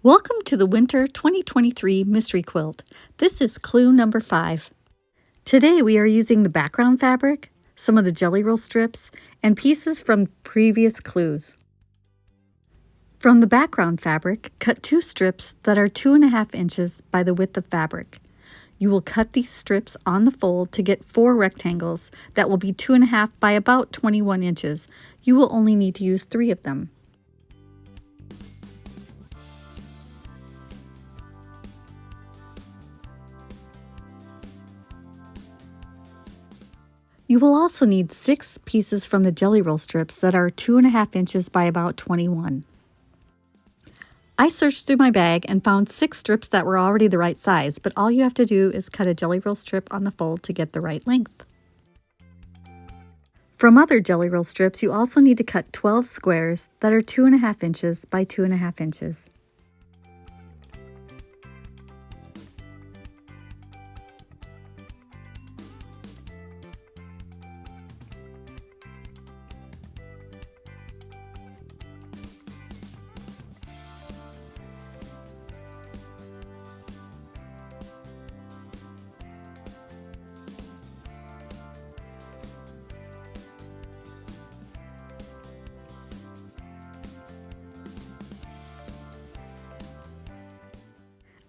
Welcome to the Winter 2023 Mystery Quilt. This is clue number 5. Today we are using the background fabric, some of the jelly roll strips, and pieces from previous clues. From the background fabric, cut 2 strips that are 2.5 inches by the width of fabric. You will cut these strips on the fold to get 4 rectangles that will be 2.5 by about 21 inches. You will only need to use 3 of them. You will also need 6 pieces from the jelly roll strips that are 2.5 inches by about 21. I searched through my bag and found 6 strips that were already the right size, but all you have to do is cut a jelly roll strip on the fold to get the right length. From other jelly roll strips, you also need to cut 12 squares that are 2.5 inches by 2.5 inches.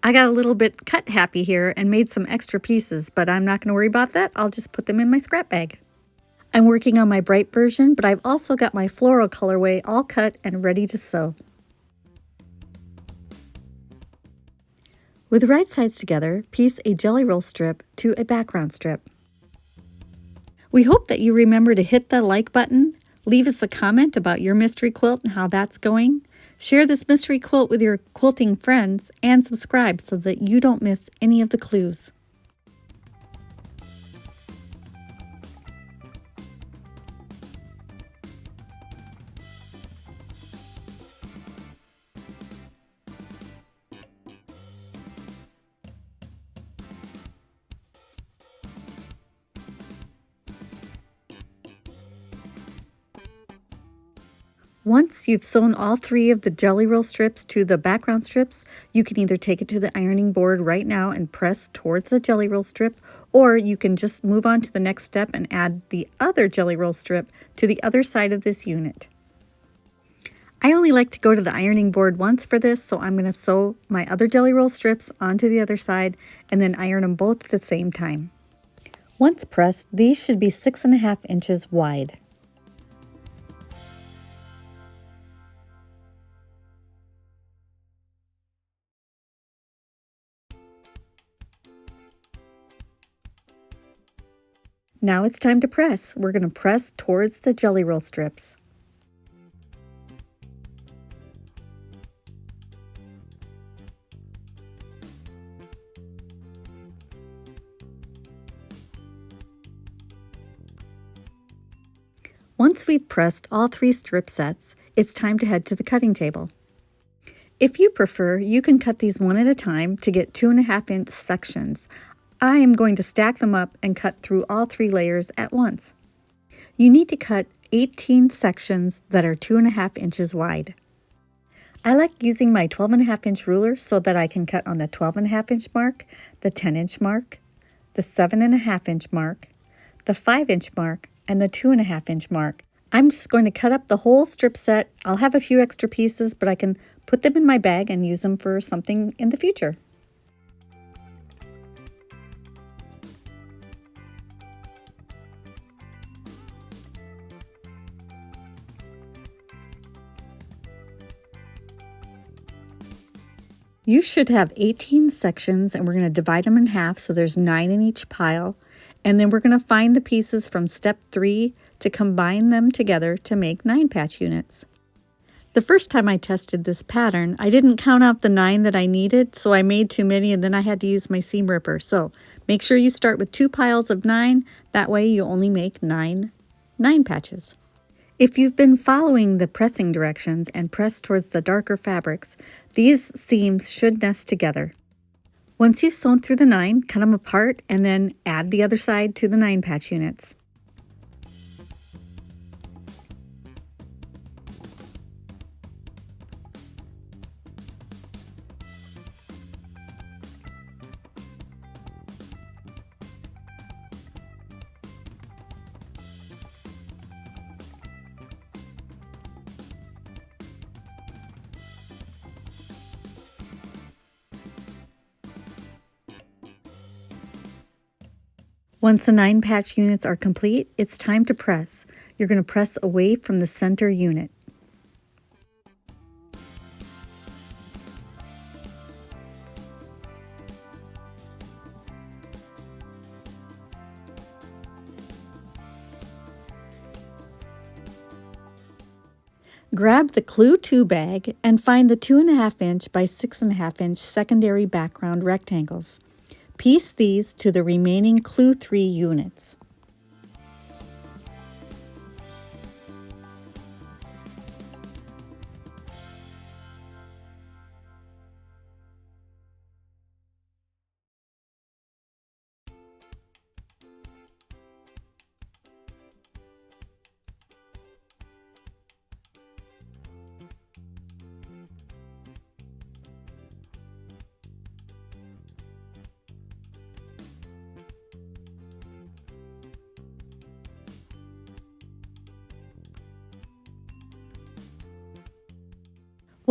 I got a little bit cut happy here and made some extra pieces, but I'm not going to worry about that. I'll just put them in my scrap bag. I'm working on my bright version, but I've also got my floral colorway all cut and ready to sew. With the right sides together, piece a jelly roll strip to a background strip. We hope that you remember to hit the like button, leave us a comment about your mystery quilt and how that's going. Share this mystery quilt with your quilting friends and subscribe so that you don't miss any of the clues. Once you've sewn all 3 of the jelly roll strips to the background strips, you can either take it to the ironing board right now and press towards the jelly roll strip, or you can just move on to the next step and add the other jelly roll strip to the other side of this unit. I only like to go to the ironing board once for this, so I'm going to sew my other jelly roll strips onto the other side and then iron them both at the same time. Once pressed, these should be 6.5 inches wide. Now it's time to press. We're going to press towards the jelly roll strips. Once we've pressed all 3 strip sets, it's time to head to the cutting table. If you prefer, you can cut these one at a time to get 2.5 inch sections. I am going to stack them up and cut through all 3 layers at once. You need to cut 18 sections that are 2.5 inches wide. I like using my 12.5 inch ruler so that I can cut on the 12.5 inch mark, the 10 inch mark, the 7.5 inch mark, the 5 inch mark, and the 2.5 inch mark. I'm just going to cut up the whole strip set. I'll have a few extra pieces, but I can put them in my bag and use them for something in the future. You should have 18 sections, and we're going to divide them in half so there's 9 in each pile. And then we're going to find the pieces from step 3 to combine them together to make 9 patch units. The first time I tested this pattern, I didn't count out the 9 that I needed, so I made too many and then I had to use my seam ripper. So make sure you start with 2 piles of 9. That way you only make 9 patches. If you've been following the pressing directions and press towards the darker fabrics, these seams should nest together. Once you've sewn through the 9, cut them apart and then add the other side to the 9 patch units. Once the 9 patch units are complete, it's time to press. You're going to press away from the center unit. Grab the Clue 2 bag and find the 2.5 inch by 6.5 inch secondary background rectangles. Piece these to the remaining Clue 3 units.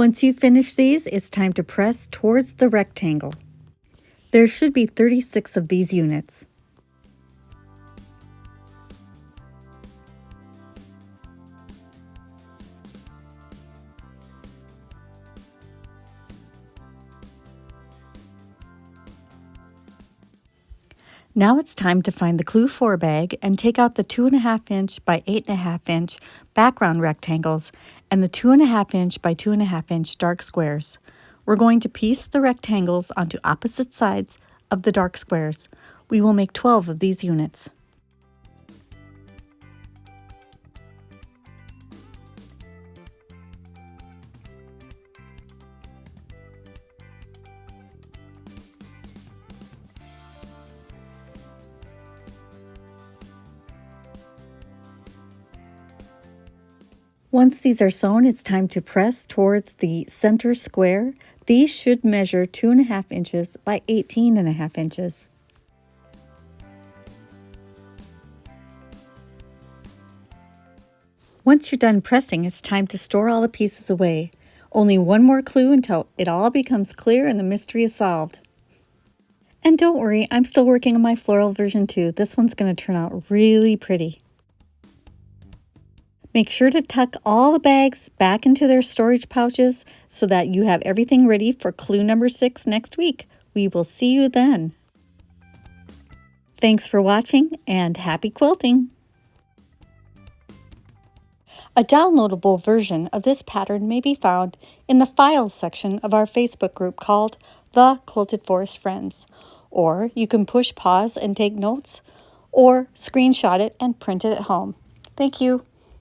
Once you finish these, it's time to press towards the rectangle. There should be 36 of these units. Now it's time to find the Clue 4 bag and take out the 2.5 inch by 8.5 inch background rectangles and the 2.5 inch by 2.5 inch dark squares. We're going to piece the rectangles onto opposite sides of the dark squares. We will make 12 of these units. Once these are sewn, it's time to press towards the center square. These should measure 2.5 inches by 18.5 inches. Once you're done pressing, it's time to store all the pieces away. Only one more clue until it all becomes clear and the mystery is solved. And don't worry, I'm still working on my floral version too. This one's going to turn out really pretty. Make sure to tuck all the bags back into their storage pouches so that you have everything ready for clue number 6 next week. We will see you then. Thanks for watching and happy quilting! A downloadable version of this pattern may be found in the Files section of our Facebook group called The Quilted Forest Friends. Or you can push pause and take notes, or screenshot it and print it at home. Thank you.